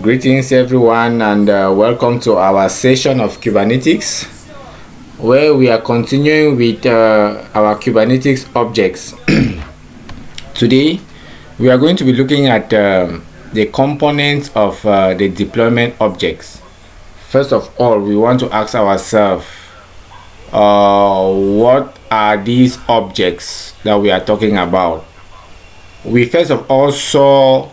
Greetings everyone, and welcome to our session of Kubernetes, where we are continuing with our Kubernetes objects. Today we are going to be looking at the components of the deployment objects. First of all, we want to ask ourselves, what are these objects that we are talking about? We first of all saw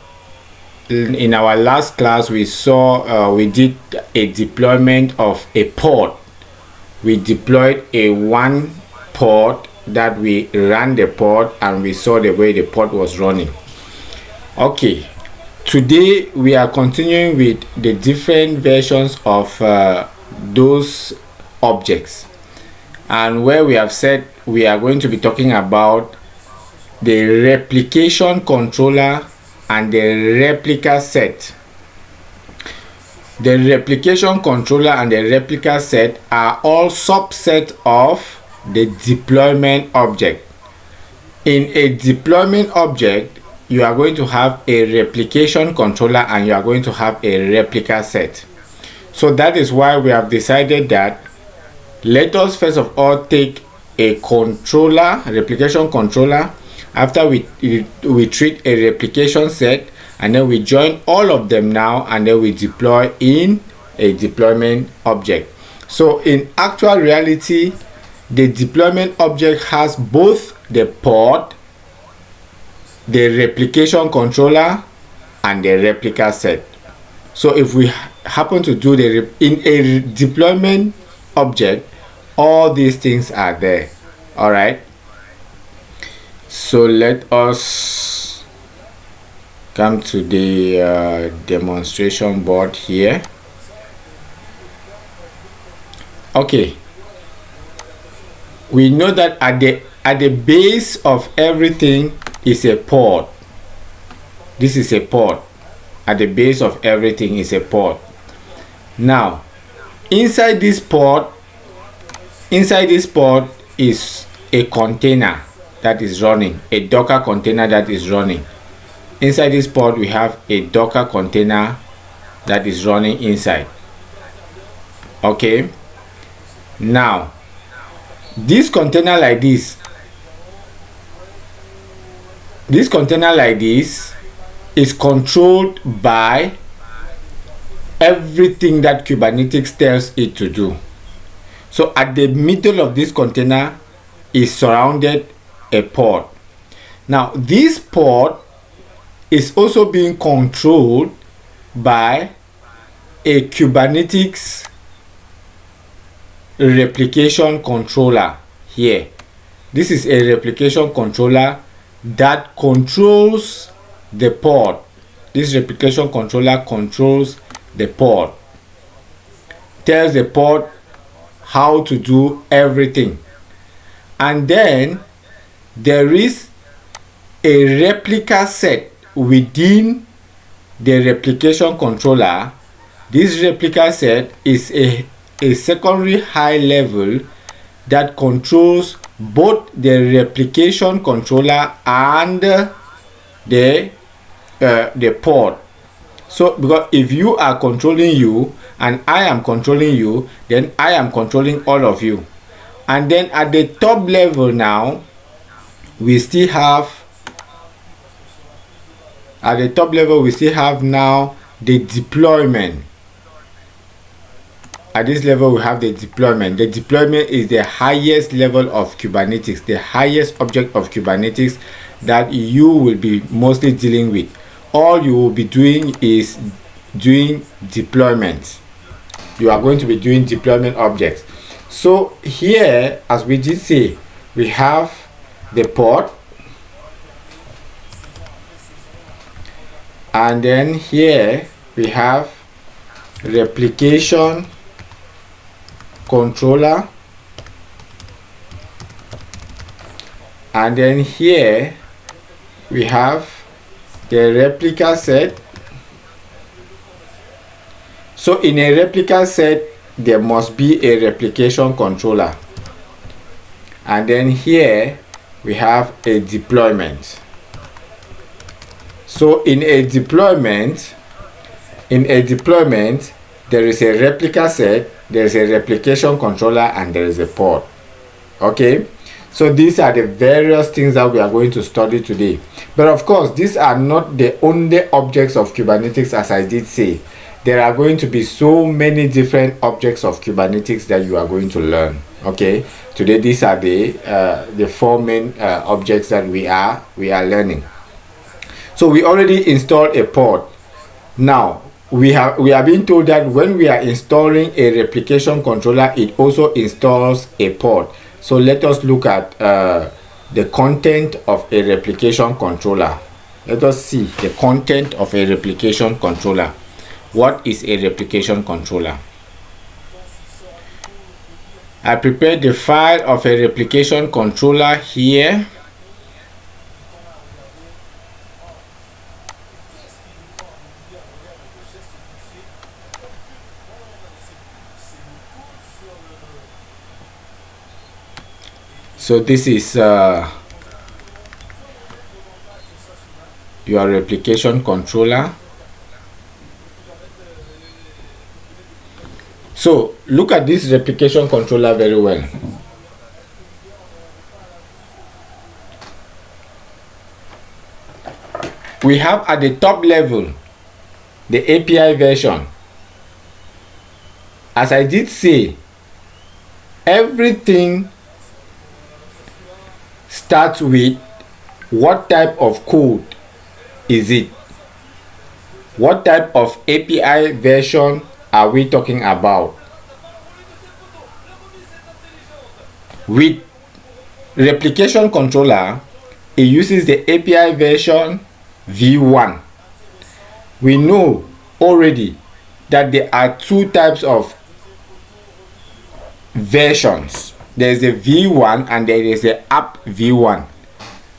in our last class, we did a deployment of a pod. We deployed a one pod that we ran the pod, and we saw the way the pod was running. Okay, today we are continuing with the different versions of those objects, and where we have said we are going to be talking about the replication controller and the replica set. The replication controller and the replica set are all subsets of the deployment object. In a deployment object, you are going to have a replication controller and you are going to have a replica set. So that is why we have decided that let us first of all take a controller, replication controller. After we treat a replication set, and then we join all of them now, and then we deploy in a deployment object. So in actual reality, the deployment object has both the pod, the replication controller, and the replica set. So if we happen to do in a deployment object, all these things are there. All right. So let us come to the demonstration board here. Okay, we know that at the base of everything is a pod. This is a pod. At the base of everything is a pod. Now, inside this pod is a container that is running, a Docker container that is running. Inside this pod, we have a Docker container that is running inside. Okay. Now, this container like this is controlled by everything that Kubernetes tells it to do. So at the middle of this container is surrounded a pod. Now this pod is also being controlled by a Kubernetes replication controller here. This is a replication controller that controls the pod. This replication controller controls the pod, tells the pod how to do everything. And then there is a replica set within the replication controller. This replica set is a secondary high level that controls both the replication controller and the pod. So because if you are controlling you and I am controlling you, then I am controlling all of you. And then at the top level now, we still have now the deployment. At this level, we have the deployment. The deployment is the highest level of Kubernetes, the highest object of Kubernetes that you will be mostly dealing with. All you will be doing is doing deployment. You are going to be doing deployment objects. So here, as we did say, we have the pod, and then here we have replication controller, and then here we have the replica set. So in a replica set, there must be a replication controller, and then here we have a deployment. So in a deployment, In a deployment, there is a replica set, there is a replication controller, and there is a pod. Okay, so these are the various things that we are going to study today. But of course, these are not the only objects of Kubernetes, as I did say. There are going to be so many different objects of Kubernetes that you are going to learn. Okay, today these are the four main objects that we are learning. So we already installed a pod. Now we are being told that when we are installing a replication controller, it also installs a pod. So let us look at the content of a replication controller. Let us see the content of a replication controller. What is a replication controller? I prepared the file of a replication controller here. So this is your replication controller. So look at this replication controller very well. We have at the top level the API version. As I did say, everything starts with what type of code is it? What type of API version are we talking about? With replication controller, it uses the API version v1. We know already that there are two types of versions. There is a v1 and there is a app v1.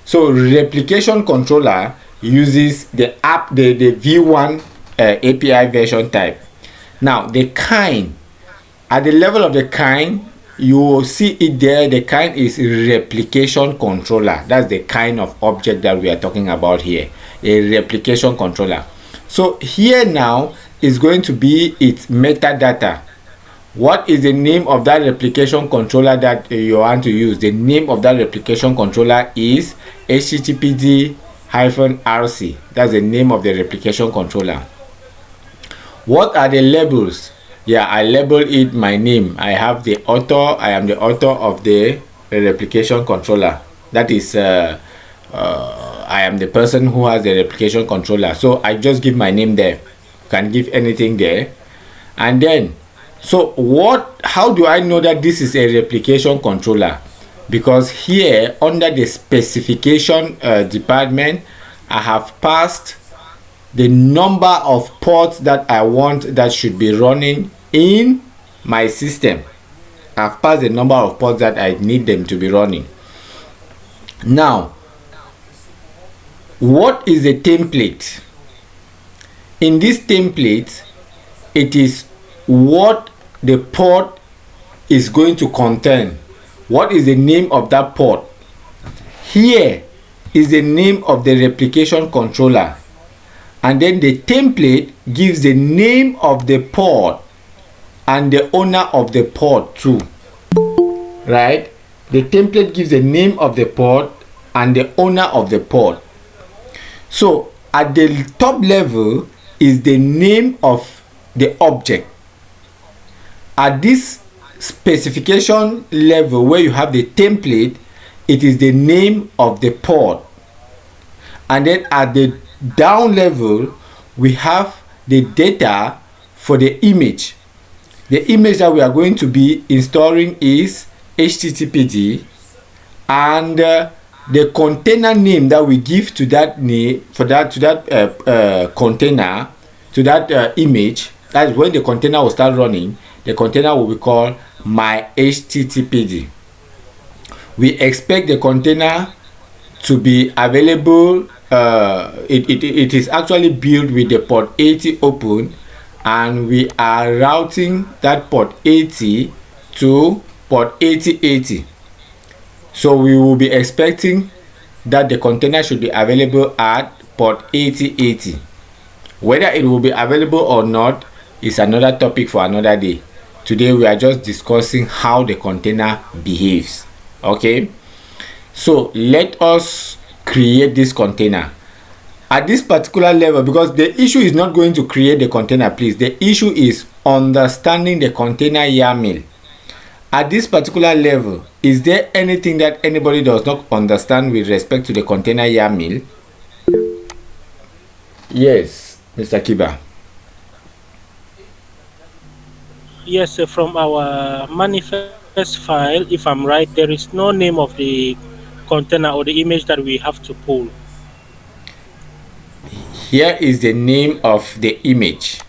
So replication controller uses the v1 API version type. Now the kind, at the level of the kind, you will see it there. The kind is replication controller. That's the kind of object that we are talking about here, a replication controller. So here now is going to be its metadata. What is the name of that replication controller that you want to use? The name of that replication controller is httpd-rc. That's the name of the replication controller. What are the labels? Yeah, I label it my name. I have the author. I am the author of the replication controller. That is, I am the person who has the replication controller. So I just give my name there. You can give anything there. And then, so how do I know that this is a replication controller? Because here under the specification department, I have passed the number of ports that I want that should be running in my system. I've passed the number of ports that I need them to be running. Now, what is a template? In this template, it is what the port is going to contain. What is the name of that port? Here is the name of the replication controller, and then the template gives the name of the port and the owner of the port too, right? The template gives the name of the port and the owner of the port. So at the top level is the name of the object. At this specification level where you have the template, it is the name of the port. And then at the down level, we have the data for the image. The image that we are going to be installing is httpd, and the container name that we give to that name for that container, to that image. That's when the container will start running. The container will be called my httpd. We expect the container to be available. It is actually built with the port 80 open, and we are routing that port 80 to port 8080. So we will be expecting that the container should be available at port 8080. Whether it will be available or not is another topic for another day. Today we are just discussing how the container behaves. Okay, so let us create this container at this particular level, because the issue is not going to create the container, please. The issue is understanding the container YAML. At this particular level, is there anything that anybody does not understand with respect to the container YAML? Yes, Mr. Kiba. Yes, from our manifest file, if I'm right, there is no name of the container or the image that we have to pull. Here is the name of the image,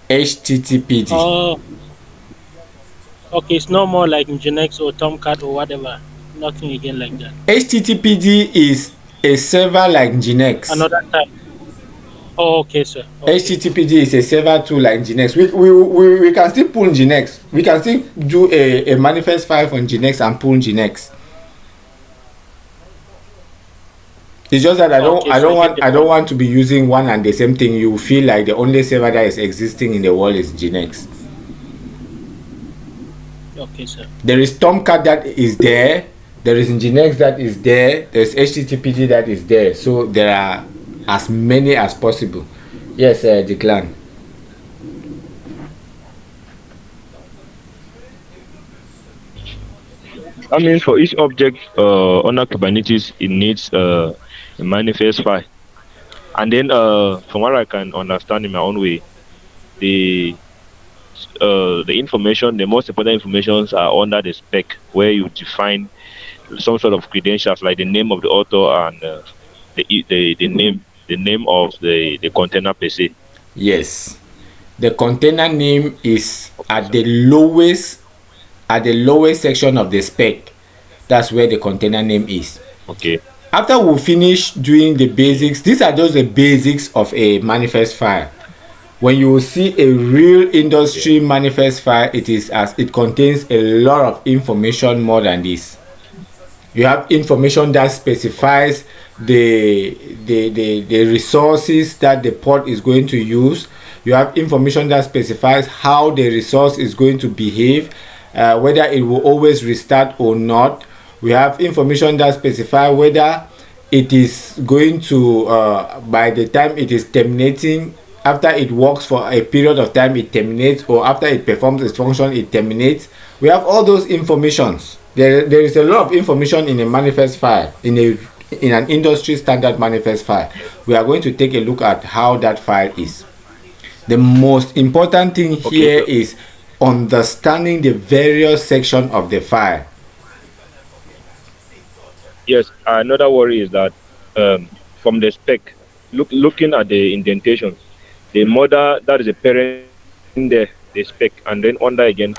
HTTPD. Oh, okay, it's no more like Nginx or Tomcat or whatever. Nothing again like that. HTTPD is a server like Nginx. Another type. Oh, okay, sir. Okay. HTTPD is a server tool like Nginx. We can still pull Nginx. We can still do a manifest file for Nginx and pull Nginx. It's just that Okay, I so don't I get want the I don't point. want to be using one and the same thing. You feel like the only server that is existing in the world is Nginx. Okay, sir. There is Tomcat that is there. There is Nginx that is there. There's HTTPD that is there. So there are as many as possible. Yes, Declan. That means for each object under Kubernetes, it needs a manifest file. And then, from what I can understand in my own way, the information, the most important informations are under the spec, where you define some sort of credentials like the name of the author and the name of the container per se. Yes. The container name is Okay, at sir. the lowest section of the spec. That's where the container name is. Okay. After we finish doing the basics, these are just the basics of a manifest file. When you see a real Okay. industry manifest file, it contains a lot of information more than this. You have information that specifies the resources that the pod is going to use. You have information that specifies how the resource is going to behave, whether it will always restart or not. We have information that specifies whether it is going to by the time it is terminating, after it works for a period of time it terminates, or after it performs its function it terminates. We have all those informations. There is a lot of information in a manifest file, in an industry standard manifest file. We are going to take a look at how that file is. The most important thing Okay, here sir. is understanding the various sections of the file. Yes. Another worry is that from the spec, looking at the indentation, the mother, that is the parent there, the spec, and then under again,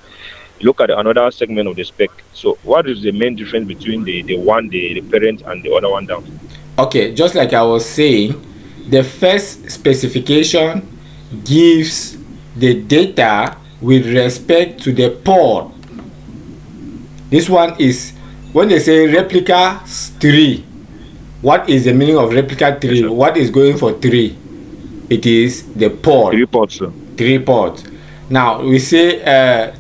look at another segment of the spec. So what is the main difference between the one, the parent, and the other one down? Okay, just like I was saying, the first specification gives the data with respect to the pod. This one is when they say replica 3. What is the meaning of replica Yes, 3? sir. What is going for 3? It is the The pod, reports, sir. 3 pods. Now we say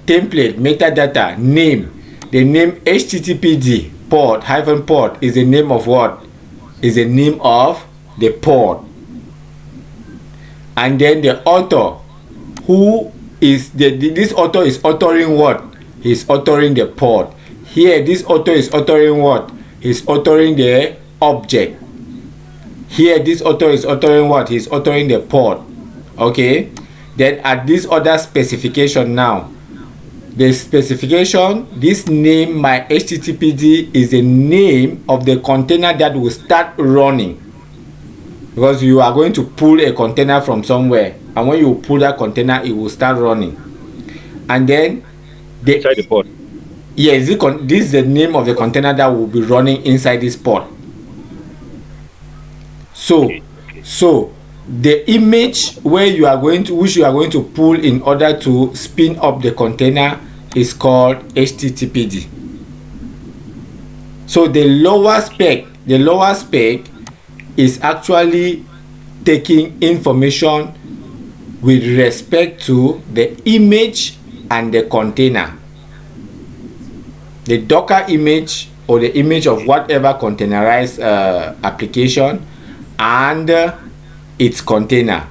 template metadata name. The name httpd pod hyphen pod is the name of what? Is the name of the pod. And then the author, who is this author is authoring what? He's authoring the pod. Here this author is authoring what? He's authoring the object. Here this author is authoring what? He's authoring the pod. Okay, then at this other specification now, the specification, this name my httpd is the name of the container that will start running, because you are going to pull a container from somewhere, and when you pull that container it will start running. And then the Inside the pod. yes, this is the name of the container that will be running inside this pod. So Okay. Okay. so the image which you are going to pull in order to spin up the container is called httpd. So the lower spec is actually taking information with respect to the image and the container. The Docker image or the image of whatever containerized application and its container.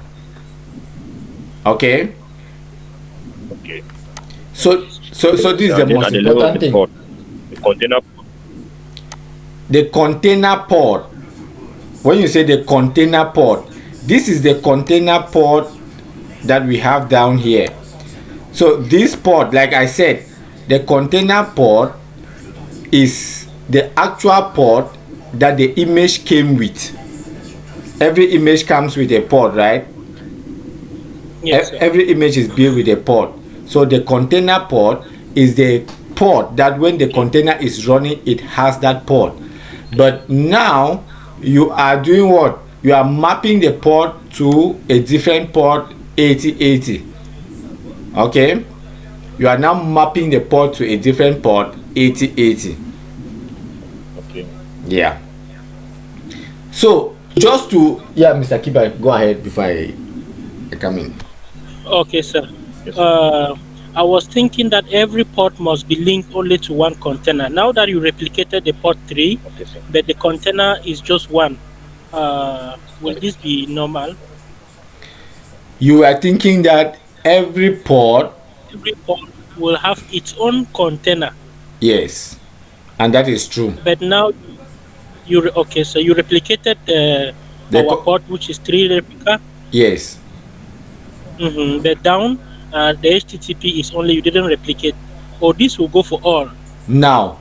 Okay? Okay. So this is the most important thing. The container. The container pod. When you say the container pod, this is the container pod that we have down here. So this pod, like I said, the container pod is the actual pod that the image came with. Every image comes with a pod, right? Yes, sir. Every image is built with a pod. So the container pod is the pod that when the container is running, it has that pod. But now you are doing what? You are mapping the pod to a different pod 8080. Okay? You are now mapping the pod to a different pod 8080. Okay. Yeah. So just to Mr. Kiba, go ahead before I come in. Okay, sir. Yes. I was thinking that every port must be linked only to one container. Now that you replicated the port 3, Okay, sir. but the container is just one, will this be normal? You are thinking that every port, Every port will have its own container. yes, and that is true. But now you replicated our port, which is 3 replica. Yes. But down the HTTP is only, you didn't replicate. Or this will go for all. Now,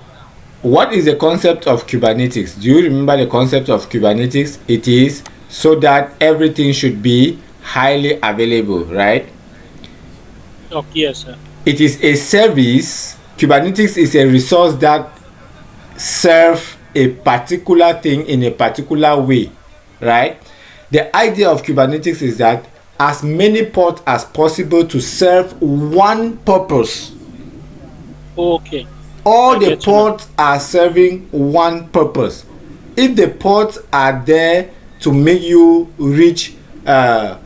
what is the concept of Kubernetes? Do you remember the concept of Kubernetes? It is so that everything should be highly available, right? Okay, yes, sir. It is a service. Kubernetes is a resource that serves a particular thing in a particular way, right? The idea of Kubernetes is that as many ports as possible to serve one purpose. Okay. All the ports are serving one purpose. If the ports are there to make you reach a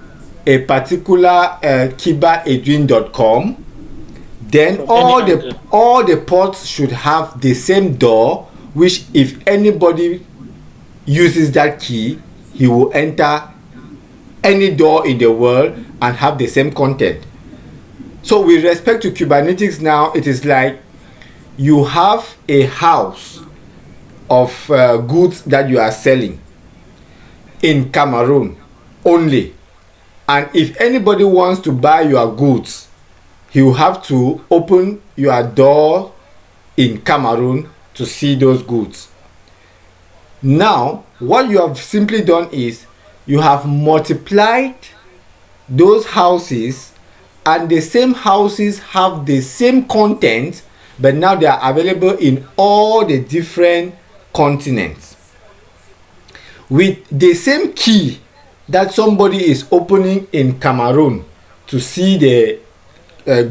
particular kibaedwin.com, then all the ports should have the same door, which if anybody uses that key, he will enter any door in the world and have the same content. So with respect to Kubernetes now, it is like you have a house of goods that you are selling in Cameroon only, and if anybody wants to buy your goods, he will have to open your door in Cameroon to see those goods. Now what you have simply done is you have multiplied those houses, and the same houses have the same content, but now they are available in all the different continents with the same key that somebody is opening in Cameroon to see the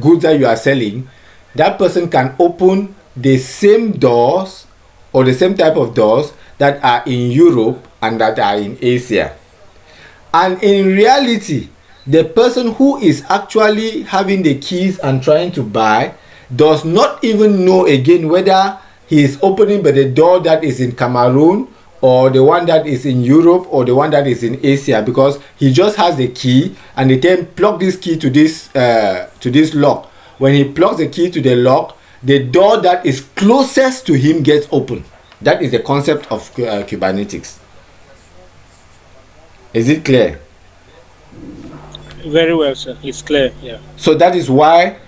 goods that you are selling. That person can open the same doors or the same type of doors that are in Europe and that are in Asia. And in reality, the person who is actually having the keys and trying to buy does not even know again whether he is opening by the door that is in Cameroon or the one that is in Europe or the one that is in Asia, because he just has the key and they then plug this key to this lock. When he plugs the key to the lock, the door that is closest to him gets open. That is the concept of Kubernetes. Is it clear? Very well, sir. It's clear. Yeah. So that is why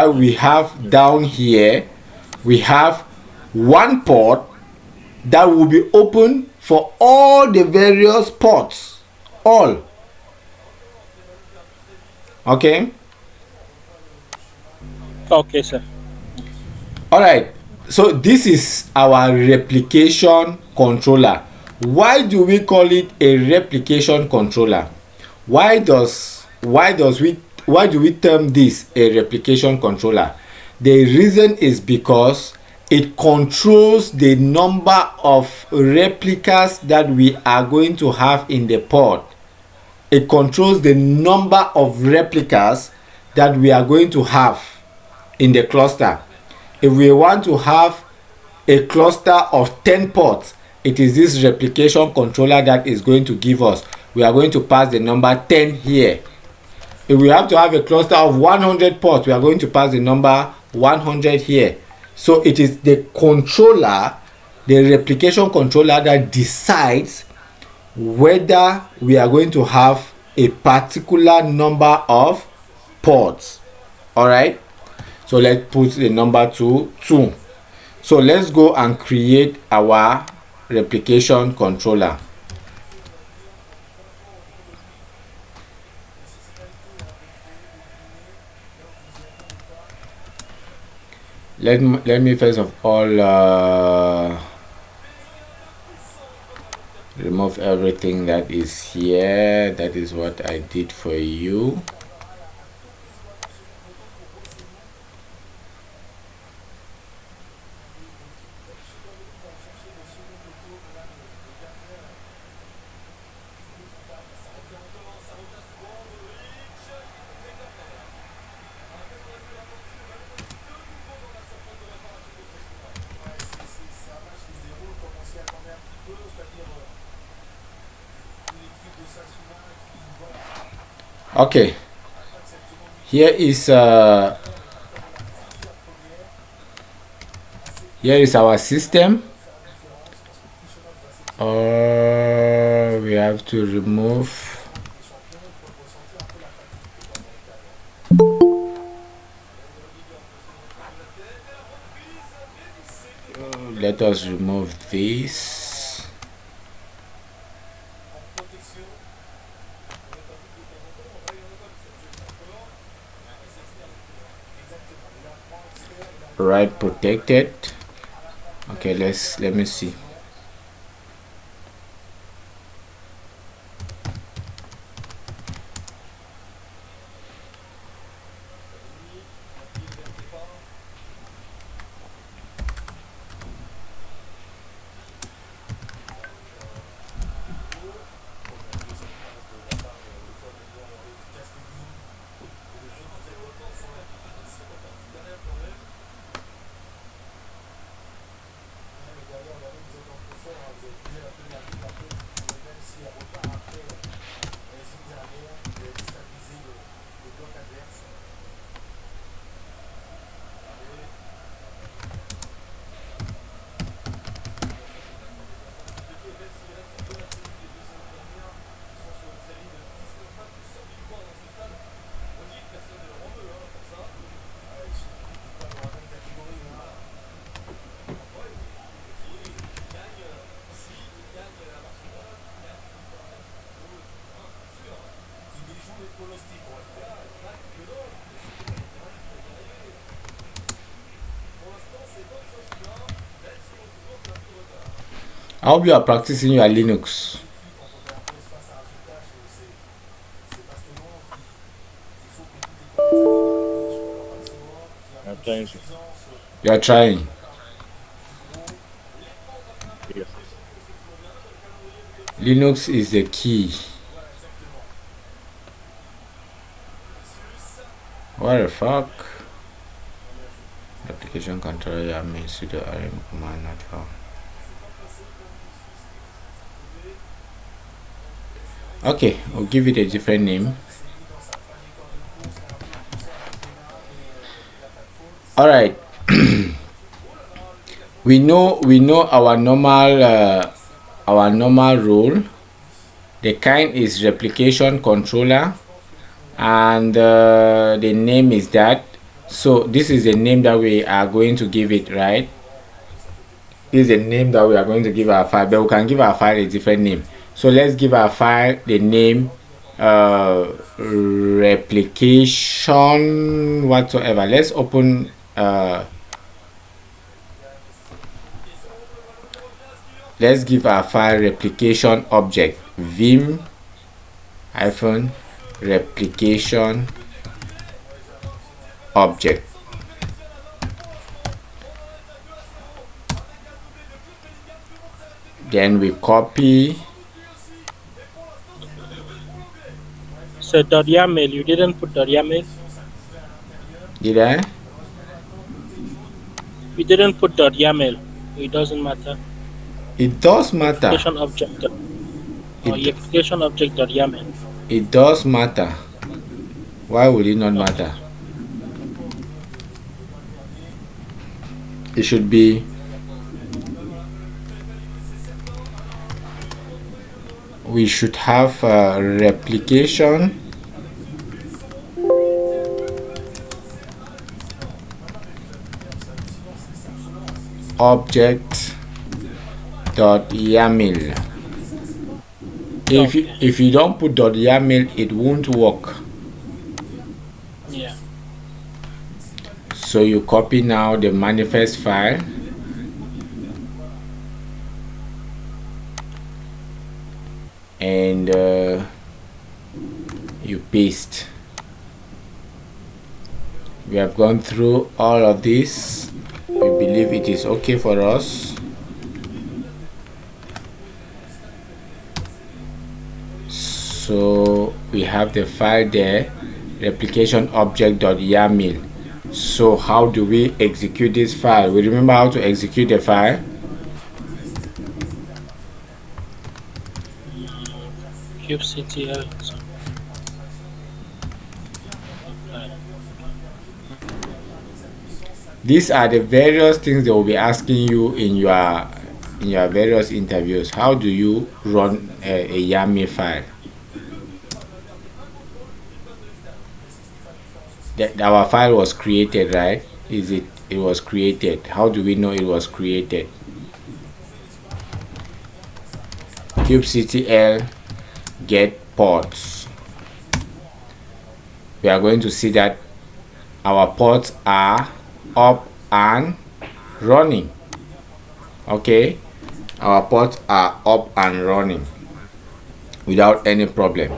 we have down here, we have one port that will be open for all the various ports. All. Okay? Okay, sir. All right. So this is our replication controller. Why do we call it a replication controller? Why do we term this a replication controller? The reason is because it controls the number of replicas that we are going to have in the pod. it controls the number of replicas that we are going to have in the cluster. If we want to have a cluster of 10 ports, it is this replication controller that is going to give us. We are going to pass the number 10 here. If we have to have a cluster of 100 ports, we are going to pass the number 100 here. So it is the controller, the replication controller, that decides whether we are going to have a particular number of ports. All right, so let's put the number to 2. So let's go and create our replication controller. Let me first of all remove everything that is here. That is what I did for you. Okay, here is our system. We have to remove let us remove this. Write protected. Okay, let me see. I hope you are practicing your Linux. I'm trying to. You are trying. Yes. Linux is the key. What the fuck? Application controller, I mean sudo rm command not found. Okay, we'll give it a different name. All right. we know our normal role. The kind is replication controller, and the name is that. So this is the name that we are going to give it, right? This is the name that we are going to give our file, but we can give our file a different name. So let's give our file the name replication whatsoever. Let's open let's give our file replication object vim hyphen replication object. Then we copy So .yaml, you didn't put .yaml. Did I? You didn't put .yaml. It doesn't matter. It does matter. Application object or It application object .yaml. it does matter. Why would it not Okay. matter? It should be we should have a replication object dot yaml. Okay. If you don't put dot yaml, it won't work. Yeah. So you copy now the manifest file and you paste. We have gone through all of this. We believe it is okay for us. So we have the file there, replication object.yaml. So how do we execute this file? We remember how to execute the file. kubectl. These are the various things they will be asking you in your various interviews. How do you run a YAML file? Our file was created, right? It was created. How do we know it was created? kubectl get ports. We are going to see that our ports are up and running. Okay, our ports are up and running without any problem.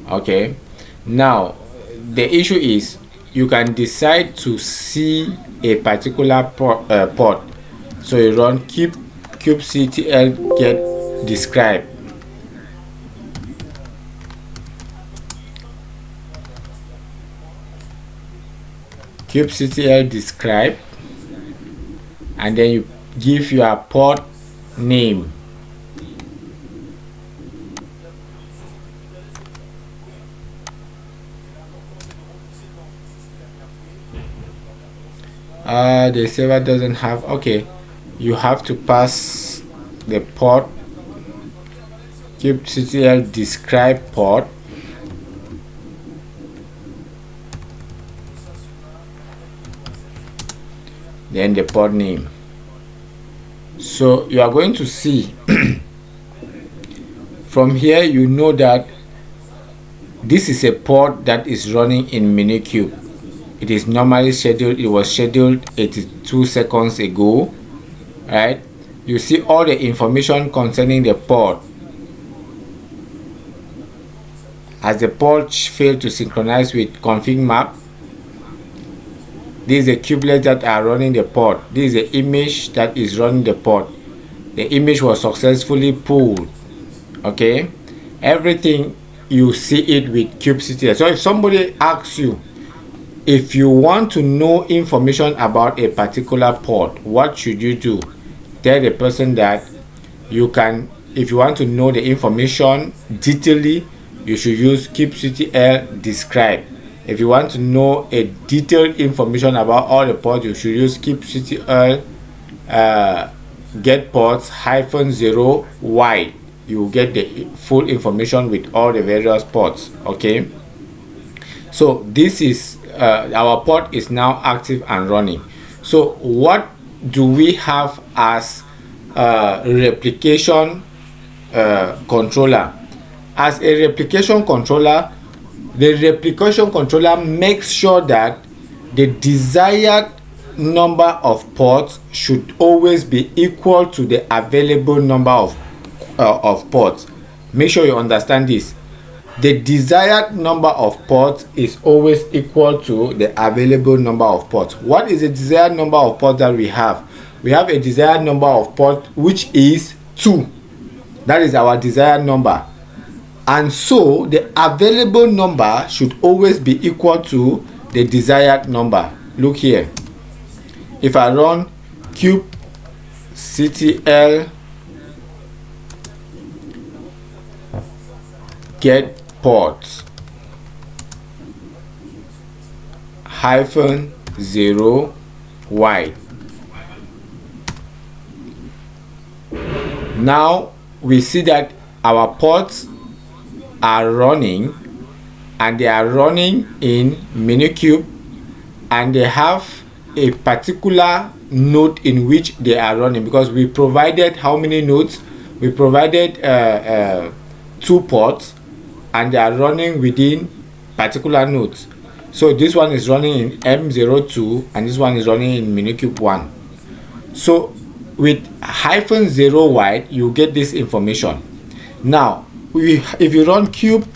Okay, now the issue is you can decide to see a particular port, so you run kubectl get describe. kubectl describe, and then you give your port name. The server doesn't have. Okay, you have to pass the port kubectl describe port, then the port name. So you are going to see from here, you know that this is a port that is running in Minikube. It is normally scheduled. It was scheduled 82 seconds ago, right? You see all the information concerning the port. Has the port failed to synchronize with config map? This is the kubelets that are running the port. This is the image that is running the port. The image was successfully pulled. Okay, everything you see it with kubectl. So if somebody asks you, if you want to know information about a particular port, what should you do? Tell the person that you can, if you want to know the information detailedly, you should use kubectl describe. If you want to know a detailed information about all the ports, you should use kubectl get ports -0 wide. You will get the full information with all the various ports. Okay, so this is our port is now active and running. So what do we have as replication controller? As a replication controller, the replication controller makes sure that the desired number of ports should always be equal to the available number of ports. Make sure you understand this. The desired number of ports is always equal to the available number of ports. What is the desired number of ports that we have? We have a desired number of ports which is 2. That is our desired number. And so the the available number should always be equal to the desired number. Look here. If I run kubectl get ports -0 wide. Now we see that our ports are running, and they are running in Minikube, and they have a particular node in which they are running, because we provided how many nodes? We provided 2 ports, and they are running within particular nodes. So this one is running in M02 and this one is running in Minikube 1. So with -0 wide, you get this information. Now if you run kubectl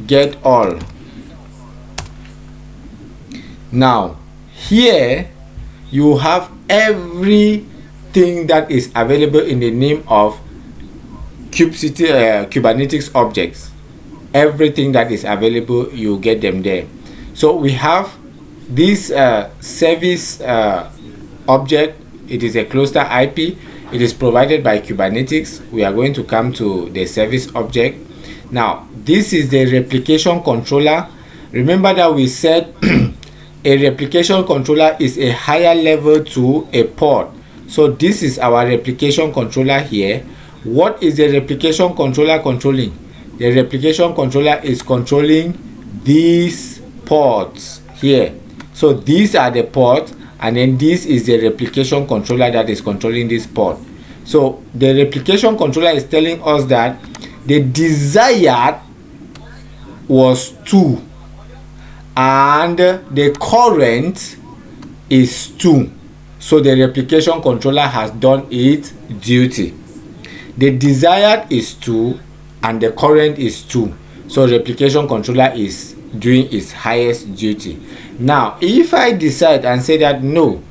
get all, now here you have everything that is available in the name of Kubernetes objects. Everything that is available, you get them there. So we have this service object. It is a cluster IP. It is provided by Kubernetes. We are going to come to the service object. Now this is the replication controller. Remember that we said a replication controller is a higher level to a pod. So this is our replication controller here. What is the replication controller controlling? The replication controller is controlling these ports here. So these are the ports, and then this is the replication controller that is controlling this port. So the replication controller is telling us that the desired was 2 and the current is 2. So the replication controller has done its duty. The desired is 2 and the current is 2. So replication controller is doing its highest duty. Now if I decide and say that no,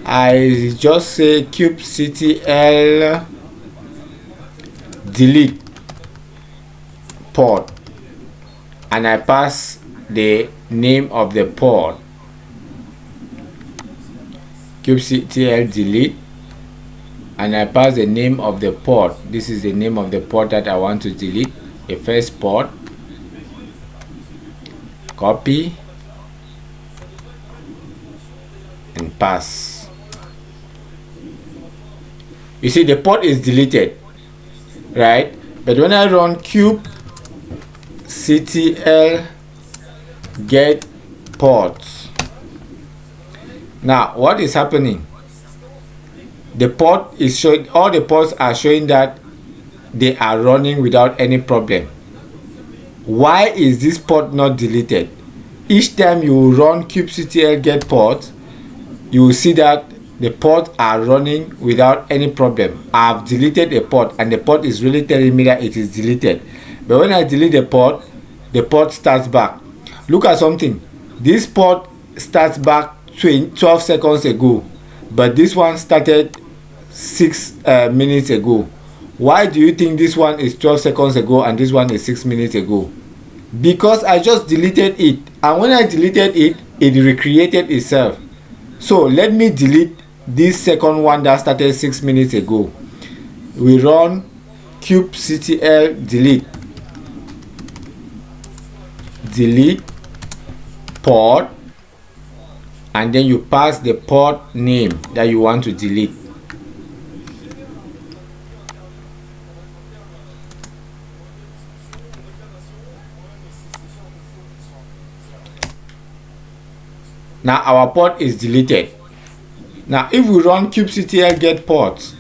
I just say kubectl delete port, and I pass the name of the port, kubectl delete, and I pass the name of the port. This is the name of the port that I want to delete, a first port. Copy and pass. You see the port is deleted, right? But when I run kubectl get ports, now what is happening? The port is showing, all the ports are showing that they are running without any problem. Why is this port not deleted? Each time you run kubectl get port, you will see that the ports are running without any problem. I have deleted a port and the port is really telling me that it is deleted. But when I delete the port starts back. Look at something. This port starts back 12 seconds ago, but this one started 6 minutes ago. Why do you think this one is 12 seconds ago and this one is 6 minutes ago? Because I just deleted it, and when I deleted it, it recreated itself. So let me delete this second one that started 6 minutes ago. We run kubectl delete port, and then you pass the port name that you want to delete. Now our port is deleted. Now if we run kubectl get ports,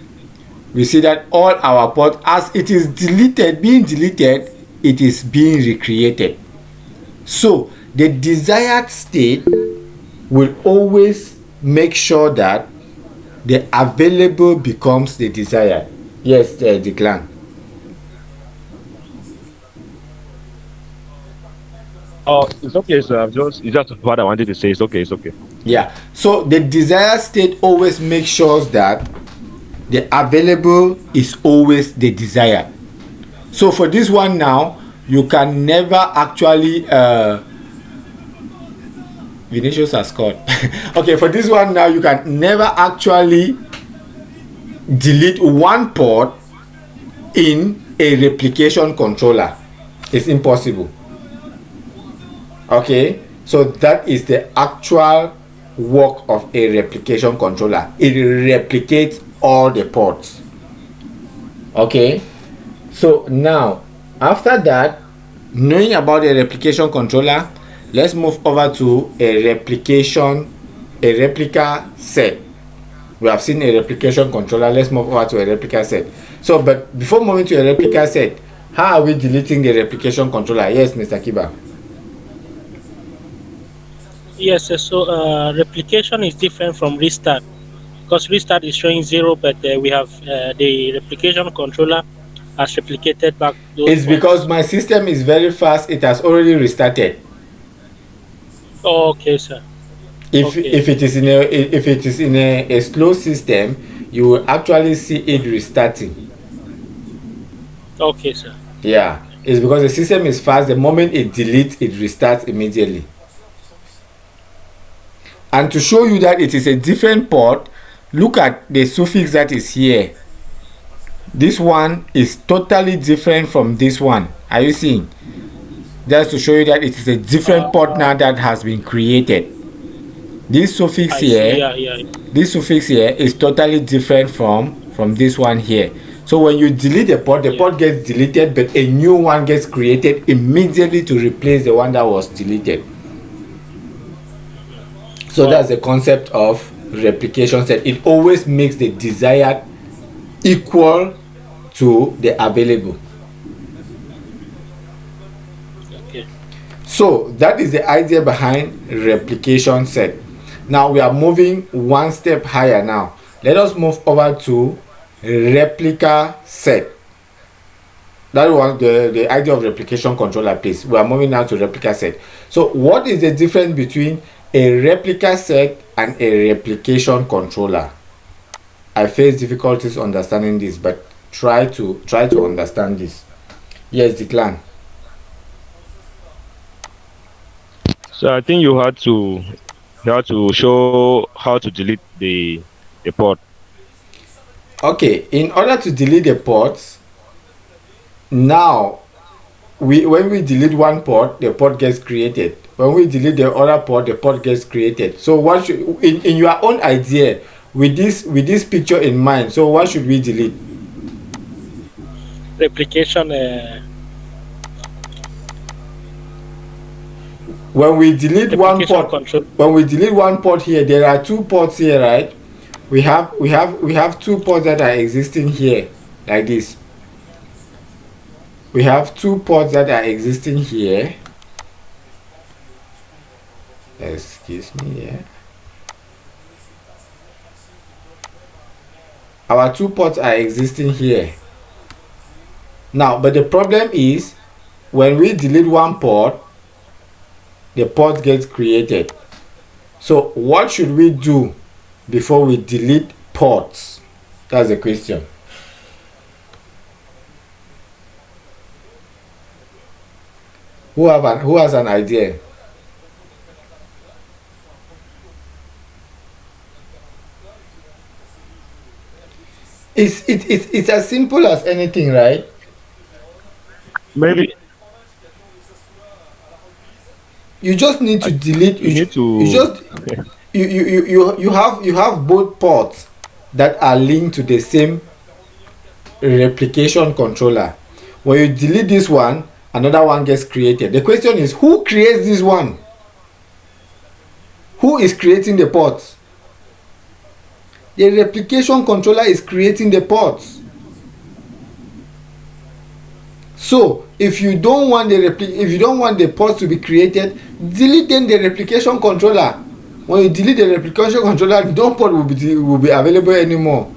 we see that all our ports, as it is being deleted, it is being recreated. So the desired state will always make sure that the available becomes the desired. Yes, Declan. Oh, it's okay, sir. It's just what I wanted to say. It's okay. Yeah. So the desired state always makes sure that the available is always the desired. So for this one now, you can never actually Vinicius has scored. Okay, for this one now, you can never actually delete one port in a replication controller. It's impossible. Okay, so that is the actual work of a replication controller. It replicates all the ports. Okay, so now after that, knowing about a replication controller, let's move over to a replica set. We have seen a replication controller. Let's move over to a replica set. So, but before moving to a replica set, how are we deleting the replication controller? Yes, Mr. Kiba. Yes, so replication is different from restart, because restart is showing 0, but we have the replication controller has replicated back those It's because points. my system is very fast. It has already restarted. Oh, okay, sir. If Okay. if it is in a slow system, you will actually see it restarting. Okay, sir. Yeah, it's because the system is fast. The moment it deletes, it restarts immediately. And to show you that it is a different port, look at the suffix that is here. This one is totally different from this one. Are you seeing? Just to show you that it is a different port now that has been created. This suffix I see. here, Yeah. this suffix here is totally different from this one here. So when you delete the port gets deleted, but a new one gets created immediately to replace the one that was deleted. So that's the concept of replication set. It always makes the desired equal to the available. Okay. So that is the idea behind replication set. Now we are moving one step higher now. Let us move over to replica set. That was the idea of replication controller, please. We are moving now to replica set. So what is the difference between a replica set and a replication controller? I face difficulties understanding this, but try to understand this. Yes, Declan. So I think you had to show how to delete the port. Okay, in order to delete the ports, now when we delete one port, the port gets created. When we delete the other port, the port gets created. So what should, in your own idea, with this picture in mind, so what should we delete? Replication. When we delete one Replication port, control. when we delete one port here, there are two ports here, right? We have two ports that are existing here, like this. We have two ports that are existing here. Excuse me, yeah. Our two ports are existing here. Now, but the problem is, when we delete one port, the port gets created. So what should we do before we delete ports? That's the question. Who has an idea? It's as simple as anything, right? Maybe You just need to delete. you need to. You just you have both ports that are linked to the same replication controller. When you delete this one, another one gets created. The question is, who creates this one? Who is creating the ports? The replication controller is creating the ports. So if you don't want the ports to be created, delete then the replication controller. When you delete the replication controller, no port will be available anymore.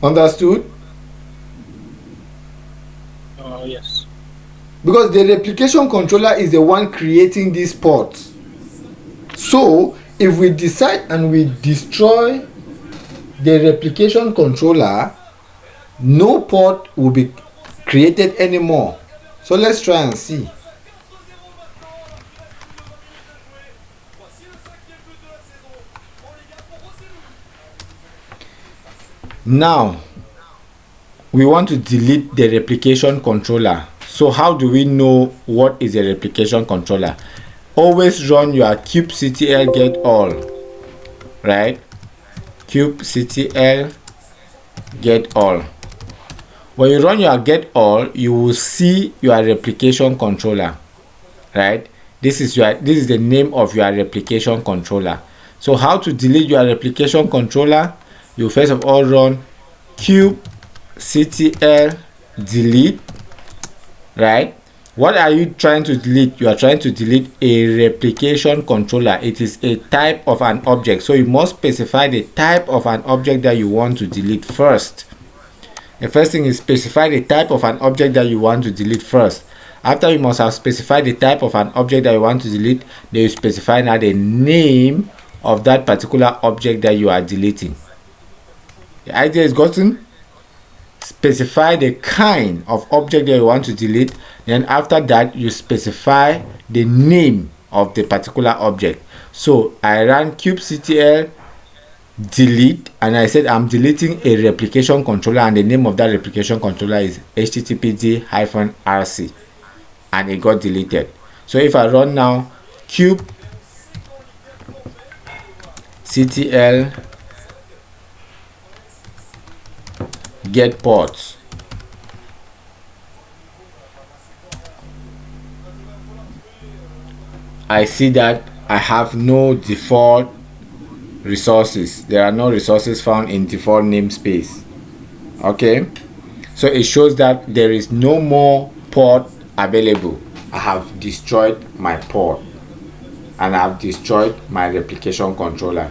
Understood? Oh, yes. Because the replication controller is the one creating these ports. So if we decide and we destroy the replication controller, no port will be created anymore. So let's try and see. Now we want to delete the replication controller. So how do we know what is a replication controller? Always run your kubectl get all, right? Kubectl get all. When you run your get all, you will see your replication controller, right? This is the name of your replication controller. So how to delete your replication controller? You first of all run kubectl delete, right? What are you trying to delete? You are trying to delete a replication controller. It is a type of an object, so you must specify the type of an object that you want to delete first. The first thing is specify the type of an object that you want to delete first. After you must have specified the type of an object that you want to delete, then you specify now the name of that particular object that you are deleting. The idea is gotten. Specify the kind of object that you want to delete, then after that you specify the name of the particular object. So I ran kubectl delete and I said I'm deleting a replication controller, and the name of that replication controller is httpd-rc, and it got deleted. So if I run now kubectl get ports, I see that I have no default resources. There are no resources found in default namespace. Okay, so it shows that there is no more port available. I have destroyed my port and I have destroyed my replication controller.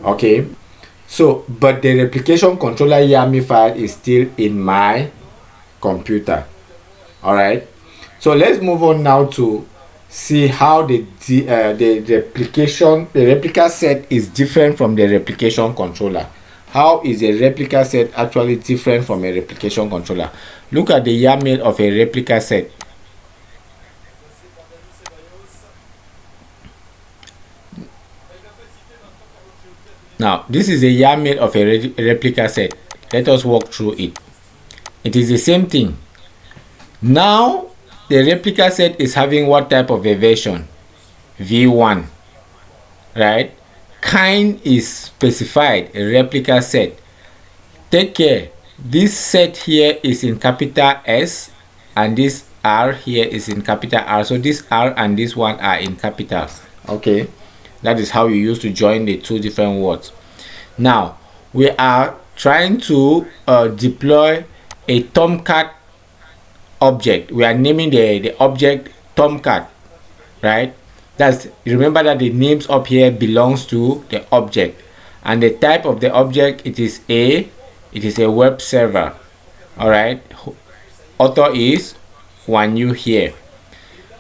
Okay, so but the replication controller YAML file is still in my computer. All right, so let's move on now to see how the replica set is different from the replication controller. How is a replica set actually different from a replication controller? Look at the YAML of a replica set. Now this is a YAML of a replica set. Let us walk through it. It is the same thing. Now the replica set is having what type of a version? V1, right? Kind is specified, a replica set. Take care, this set here is in capital S and this R here is in capital R. So this R and this one are in capitals. Okay, that is how you use to join the two different words. Now we are trying to deploy a Tomcat object. We are naming the object Tomcat, right? That's, remember that the names up here belongs to the object, and the type of the object, it is a web server. All right, author is one new here.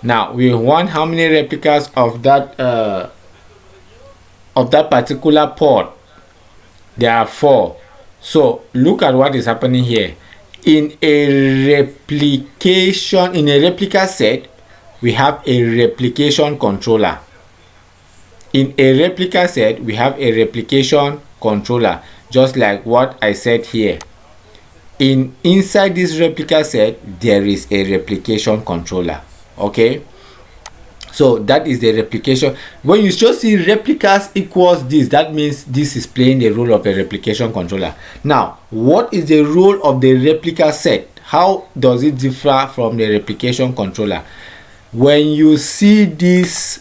Now we want how many replicas of that particular port? There are 4. So look at what is happening here. In a replica set, we have a replication controller. In a replica set, we have a replication controller, just like what I said here. Inside this replica set, there is a replication controller. Okay, so that is the replication. When you just see replicas equals this, that means this is playing the role of a replication controller. Now, what is the role of the replica set? How does it differ from the replication controller? When you see this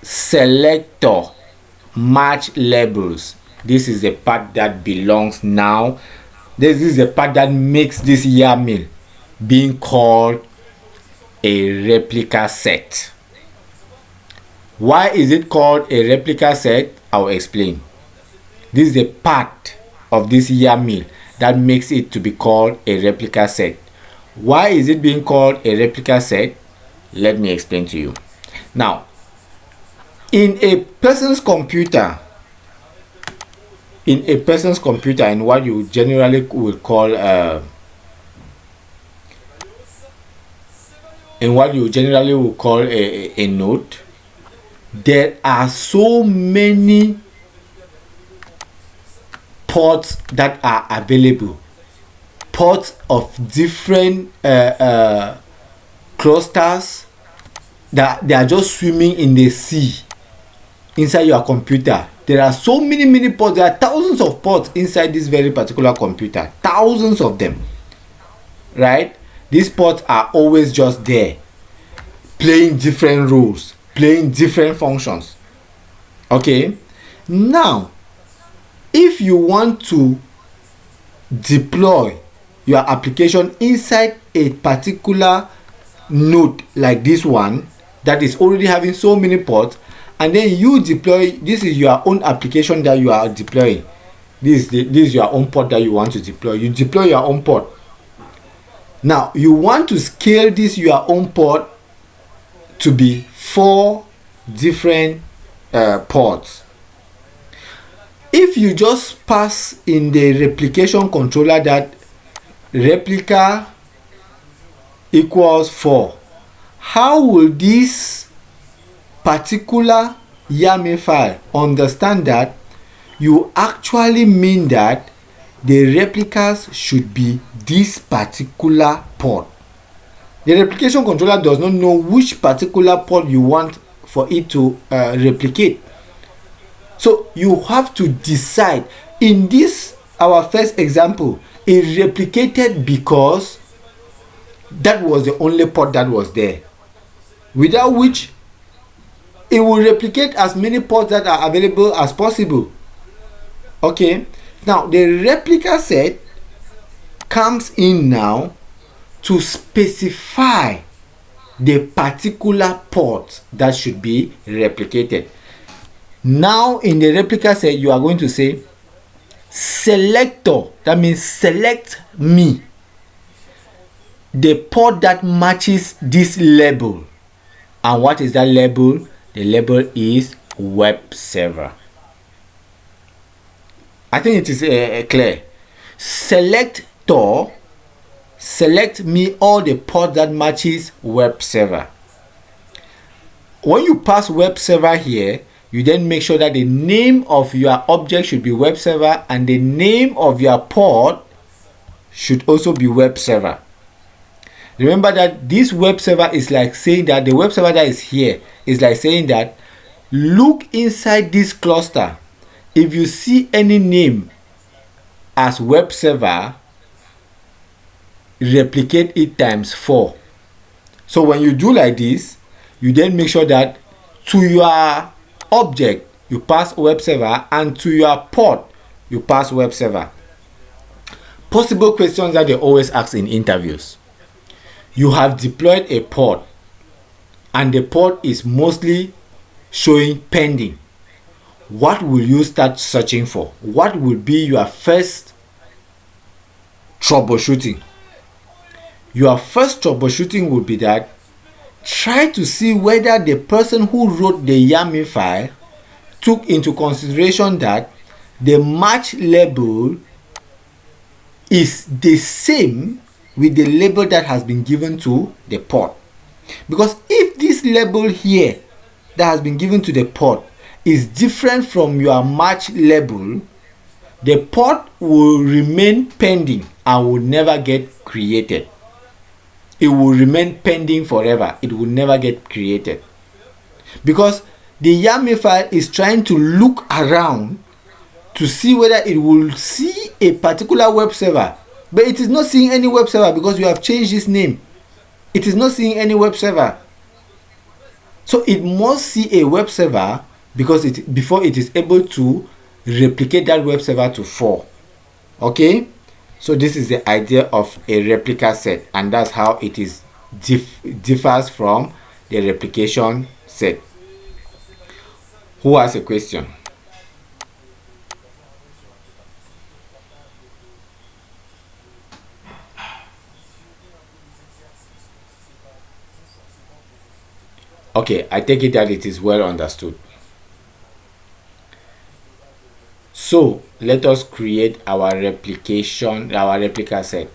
selector match labels, this is the part that belongs now. This is the part that makes this YAML being called a replica set. Why is it called a replica set? I'll explain. This is the part of this YAML that makes it to be called a replica set. Why is it being called a replica set? Let me explain to you. Now, in a person's computer, in a person's computer, in what you generally will call a node, there are so many ports that are available, ports of different clusters that they are just swimming in the sea inside your computer. There are so many ports. There are thousands of ports inside this very particular computer, thousands of them, right? These ports are always just there, playing different roles, playing different functions. Okay, now if you want to deploy your application inside a particular node like this one that is already having so many ports, and then you deploy, this is your own application that you are deploying, this is your own port that you want to deploy, you deploy your own port. Now you want to scale this your own port to be 4 different ports. If you just pass in the replication controller that replica equals 4, how will this particular YAML file understand that you actually mean that the replicas should be this particular port? The replication controller does not know which particular port you want for it to replicate. So you have to decide. In this, our first example, it replicated because that was the only port that was there, without which it will replicate as many ports that are available as possible. Okay, now the replica set comes in now to specify the particular port that should be replicated. Now in the replica set, you are going to say selector, that means select me the port that matches this label. And what is that label? The label is web server. I think it is clear. Selector, select me all the ports that matches web server. When you pass web server here, you then make sure that the name of your object should be web server and the name of your port should also be web server. Remember that this web server is like saying that the web server that is here is like saying that look inside this cluster. If you see any name as web server, replicate it times 4. So when you do like this, you then make sure that to your object you pass web server and to your port you pass web server. Possible questions that they always ask in interviews. You have deployed a port and the port is mostly showing pending. What will you start searching for? What will be your first troubleshooting? Your first troubleshooting will be that try to see whether the person who wrote the YAML file took into consideration that the match label is the same with the label that has been given to the port. Because if this label here that has been given to the port is different from your match label, the port will remain pending and will never get created. It will remain pending forever. It will never get created. Because the YAML file is trying to look around to see whether it will see a particular web server. But it is not seeing any web server because you have changed this name. It is not seeing any web server. So it must see a web server because before it is able to replicate that web server to 4. Okay? So this is the idea of a replica set, and that's how it is differs from the replication set. Who has a question? Okay, I take it that it is well understood. So let us create our replica set.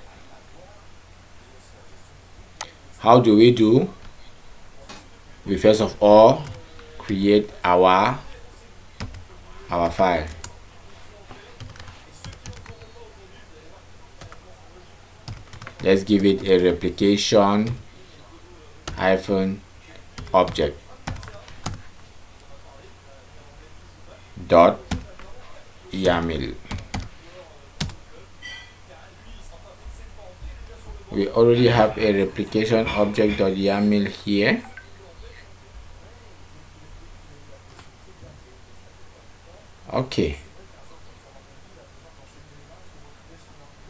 How do? We first of all create our file. Let's give it a replication -object .yaml. We already have a replication object.yaml here. Okay,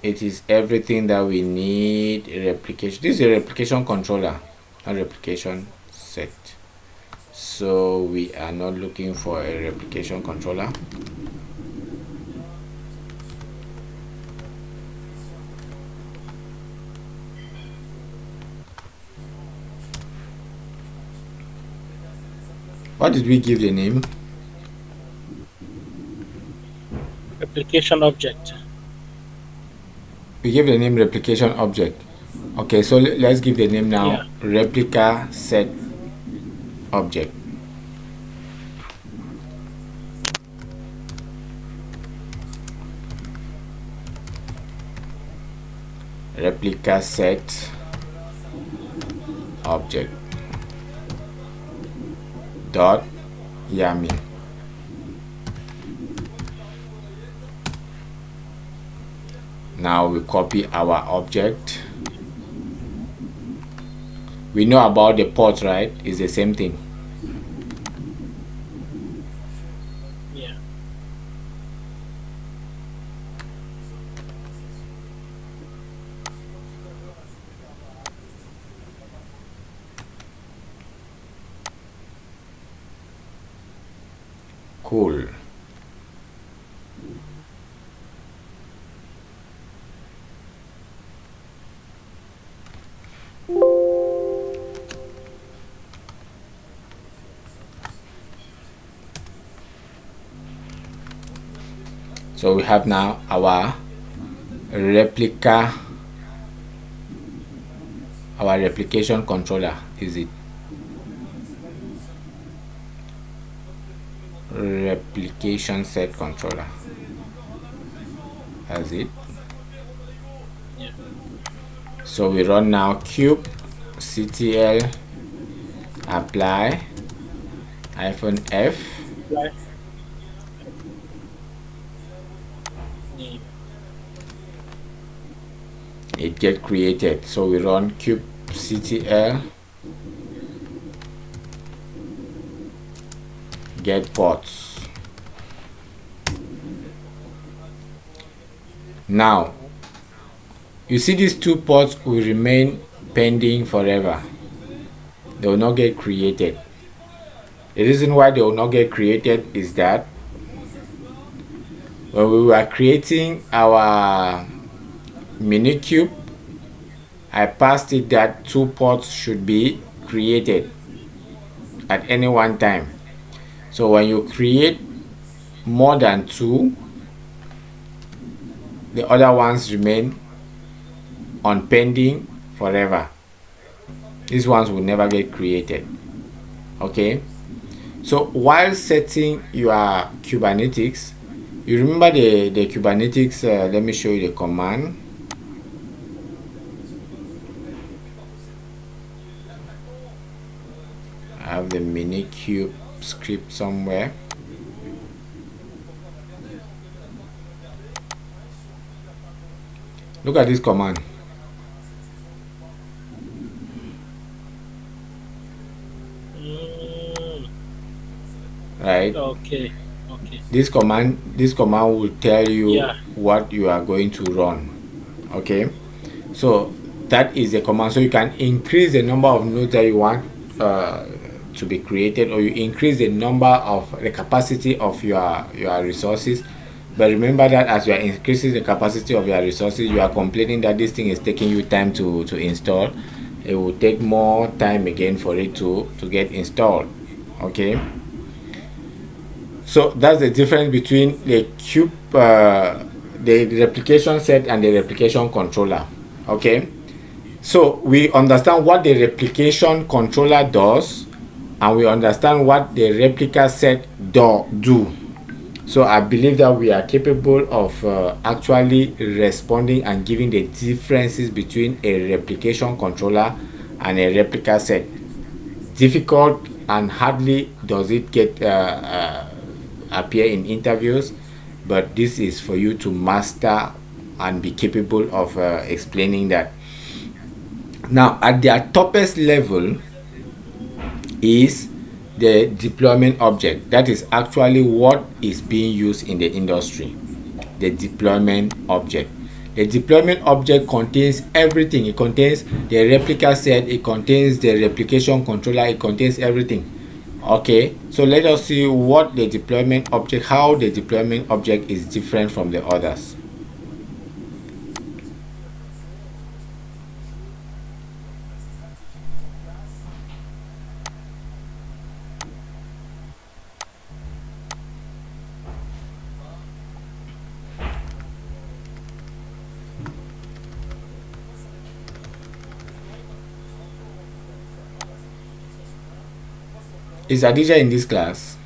it is everything that we need. Replication. This is a replication controller, not replication set. So we are not looking for a replication controller. What did we give the name? Replication object. We gave the name replication object. Okay, so let's give the name now. Yeah. Replica set object. Replica set object .yaml. Now we copy our object. We know about the port, right? It's the same thing. Yeah. Cool. So we have now our replication controller. Is it replication set controller? That's it. Yeah. So we run now kubectl apply -f. Right. It get created. So we run kubectl get ports. Now you see these two ports will remain pending forever. They will not get created. The reason why they will not get created is that when we were creating our Minikube, I passed it that two ports should be created at any one time. So when you create more than two, the other ones remain on pending forever. These ones will never get created. Okay, so while setting your Kubernetes, you remember the Kubernetes, let me show you the command. I have the Minikube script somewhere. Look at this command. Right? Okay. This command will tell you Yeah. what you are going to run. Okay, so that is the command. So you can increase the number of nodes that you want to be created, or you increase the number of the capacity of your resources. But remember that as you are increasing the capacity of your resources, you are complaining that this thing is taking you time to install. It will take more time again for it to get installed. Okay, So that's the difference between the the replication set and the replication controller. Okay, so we understand what the replication controller does, and we understand what the replica set do. So I believe that we are capable of actually responding and giving the differences between a replication controller and a replica set. Difficult, and hardly does it get appear in interviews, but this is for you to master and be capable of explaining that. Now, at their toppest level is the deployment object. That is actually what is being used in the industry. The deployment object. The deployment object contains everything. It contains the replica set, it contains the replication controller, it contains everything. Okay, so let us see what the deployment object, how the deployment object is different from the others. Is Adija in this class?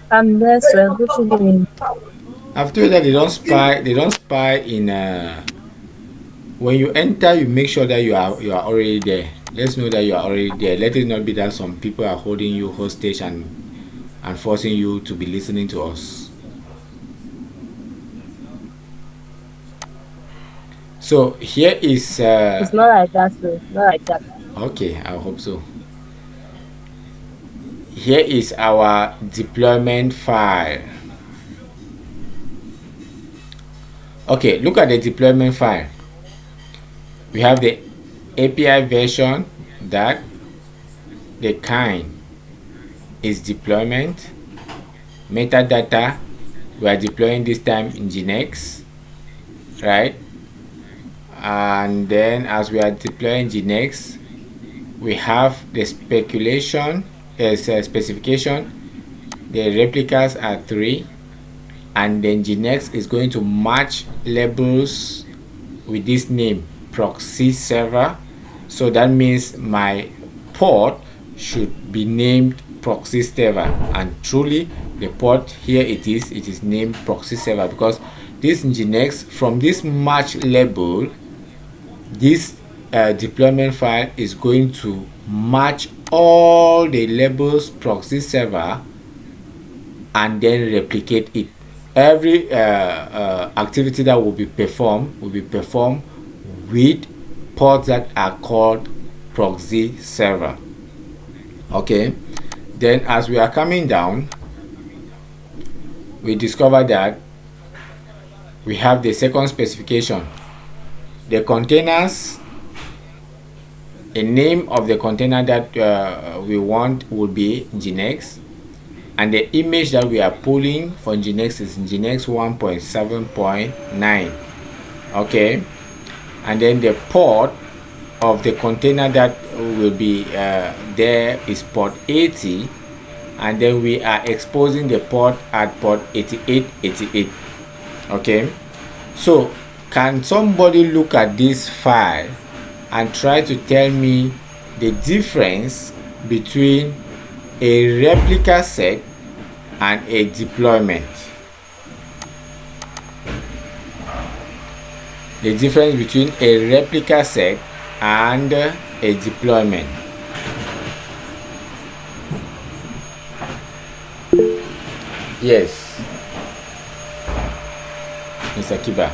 I'm there, sir. Good evening. I've told you that they don't spy in when you enter, you make sure that you are already there. Let's know that you are already there. Let it not be that some people are holding you hostage and forcing you to be listening to us. So here is It's not like that, sir. Not like that. okay, I hope so. Here is our deployment file. Okay, look at the deployment file. We have the API version, that the kind is deployment. Metadata, we are deploying this time in Nginx, right? And then as we are deploying Nginx, we have the speculation as a specification. The replicas are 3, and then Nginx is going to match labels with this name, proxy server. So that means my port should be named proxy server, and truly the port here it is named proxy server, because this Nginx, from this match label, this deployment file is going to match all the labels proxy server and then replicate it. Every activity that will be performed with ports that are called proxy server. Okay, then as we are coming down, we discover that we have the second specification. The containers, a name of the container that we want will be Nginx, and the image that we are pulling for Nginx is Nginx 1.7.9. okay, and then the port of the container that will be there is port 80, and then we are exposing the port at port 8888. okay, so can somebody look at this file and try to tell me the difference between a replica set and a deployment? The difference between a replica set and a deployment. Yes, Mr. Kiba.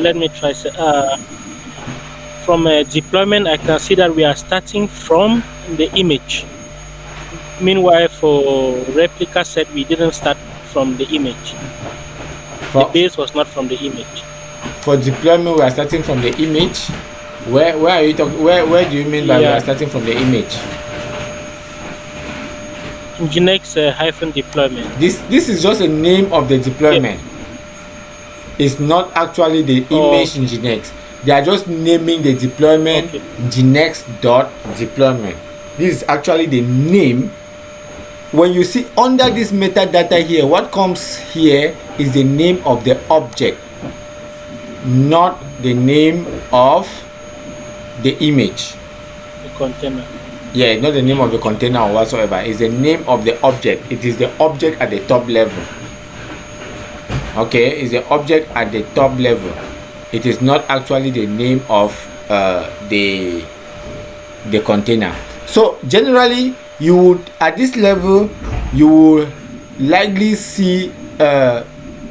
Let me try. From a deployment, I can see that we are starting from the image. Meanwhile, for replica set, we didn't start from the image. The base was not from the image. For deployment, we are starting from the image. Where are you talking? Where do you mean by we are starting from the image? Nginx hyphen deployment. This is just a name of the deployment. It's not actually the image in Nginx. They are just naming the deployment Nginx.deployment. This is actually the name. When you see under this metadata here, what comes here is the name of the object, not the name of the image. The container. Yeah, not the name of the container or whatsoever. It's the name of the object. It is the object at the top level. Okay, it's the object at the top level. It is not actually the name of the container. So generally, you would at this level you will likely see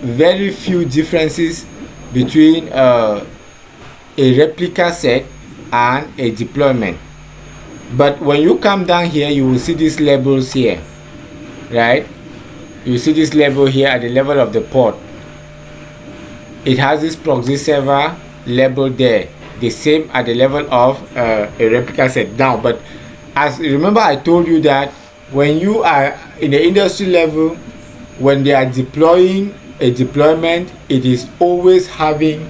very few differences between a replica set and a deployment. But when you come down here, you will see these labels here, right? You see this label here at the level of the port. It has this proxy server label there, the same at the level of a replica set now. But as remember, I told you that when you are in the industry level, when they are deploying a deployment, it is always having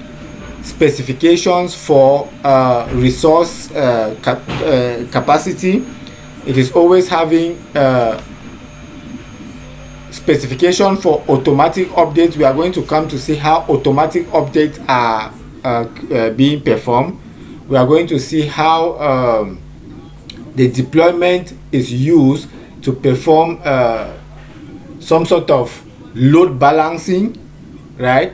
specifications for resource capacity. It is always having specification for automatic updates. We are going to come to see how automatic updates are being performed. We are going to see how the deployment is used to perform some sort of load balancing, right?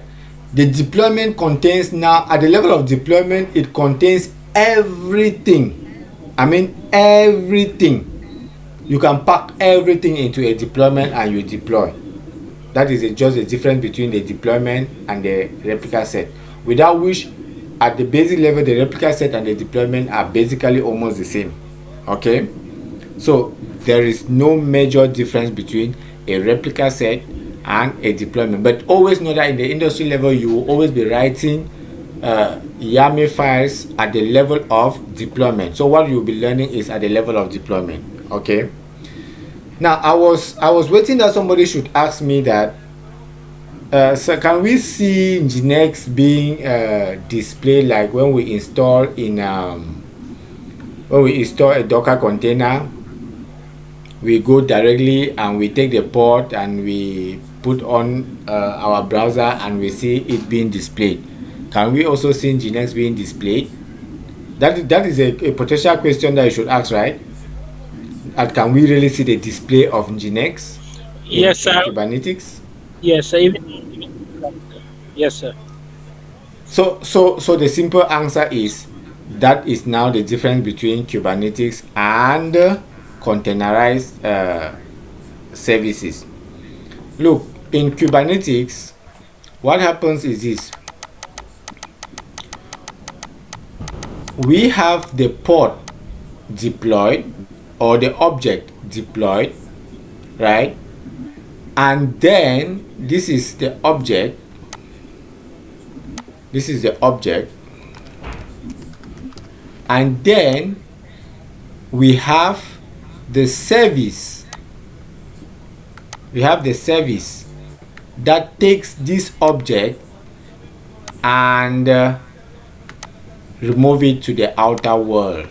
The deployment contains, now at the level of deployment, it contains everything. I mean everything. You can pack everything into a deployment and you deploy. That is just the difference between the deployment and the replica set, without which at the basic level the replica set and the deployment are basically almost the same. Okay, so there is no major difference between a replica set and a deployment. But always know that in the industry level, you will always be writing YAML files at the level of deployment. So what you'll be learning is at the level of deployment. Okay, now I was waiting that somebody should ask me that so can we see Nginx being displayed like when we install in when we install a Docker container? We go directly and we take the port and we put on our browser and we see it being displayed. Can we also see Nginx being displayed? That is a potential question that you should ask, right? And can we really see the display of Nginx in Yes, sir. Kubernetes? Yes, sir. Yes, sir. So the simple answer is that is now the difference between Kubernetes and containerized services. Look, in Kubernetes, what happens is this: we have the pod deployed or the object deployed, right? And then this is the object. This is the object. And then we have the service. We have the service that takes this object and remove it to the outer world.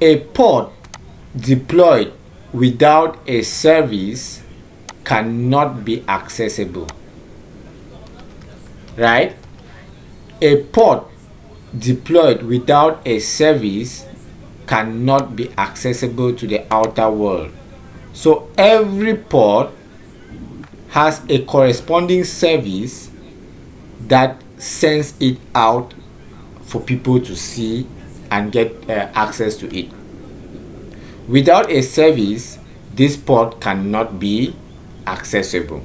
A pod deployed without a service cannot be accessible, right? A pod deployed without a service cannot be accessible to the outer world. So every pod has a corresponding service that sends it out for people to see and get access to it. Without a service, this pod cannot be accessible.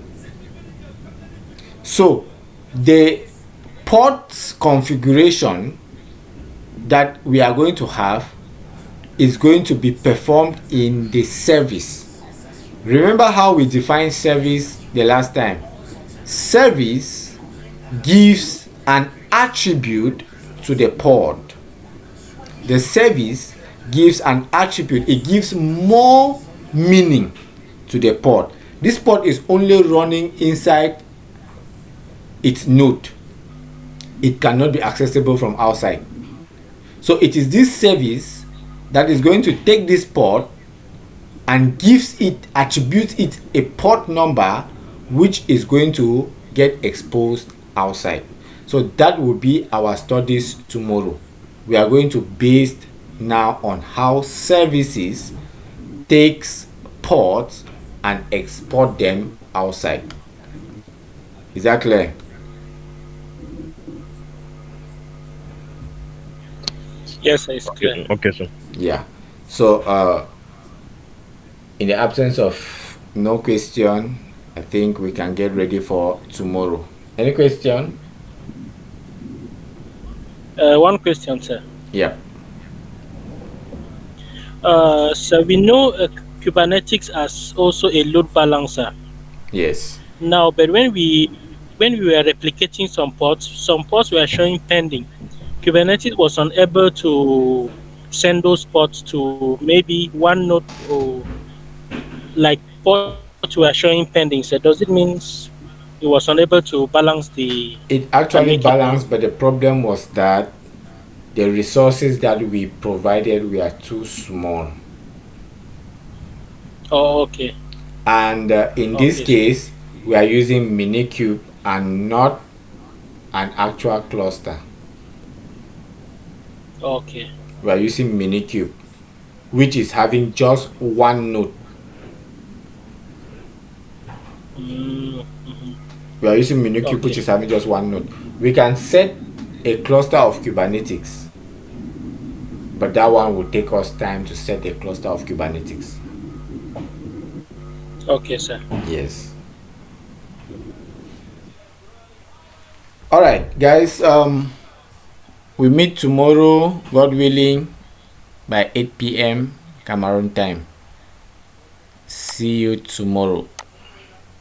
So the pod's configuration that we are going to have is going to be performed in the service. Remember how we defined service the last time? Service gives an attribute to the pod. The service gives an attribute. It gives more meaning to the pod. This pod is only running inside its node. It cannot be accessible from outside. So it is this service that is going to take this pod and attributes it a port number which is going to get exposed outside. So that will be our studies tomorrow. We are going to base now on how services takes ports and export them outside. Is that clear? Yes, it's clear. Okay, sir. Yeah. So in the absence of no question, I think we can get ready for tomorrow. Any question? One question, sir. Yeah. So we know Kubernetes as also a load balancer. Yes. Now, but when we were replicating some ports were showing pending. Kubernetes was unable to send those ports to maybe one node, or like ports were showing pending. So does it mean it was unable to balance the? It actually balanced, but the problem was that the resources that we provided were too small. Oh, okay. And in this case, we are using Minikube and not an actual cluster. Okay. We are using Minikube, which is having just one node. Mm-hmm. We are using Minikube, which is having just one node. We can set a cluster of Kubernetes, but that one will take us time to set a cluster of Kubernetes. Okay, sir. Yes. All right, guys. We meet tomorrow, God willing, by 8 p.m. Cameroon time. See you tomorrow.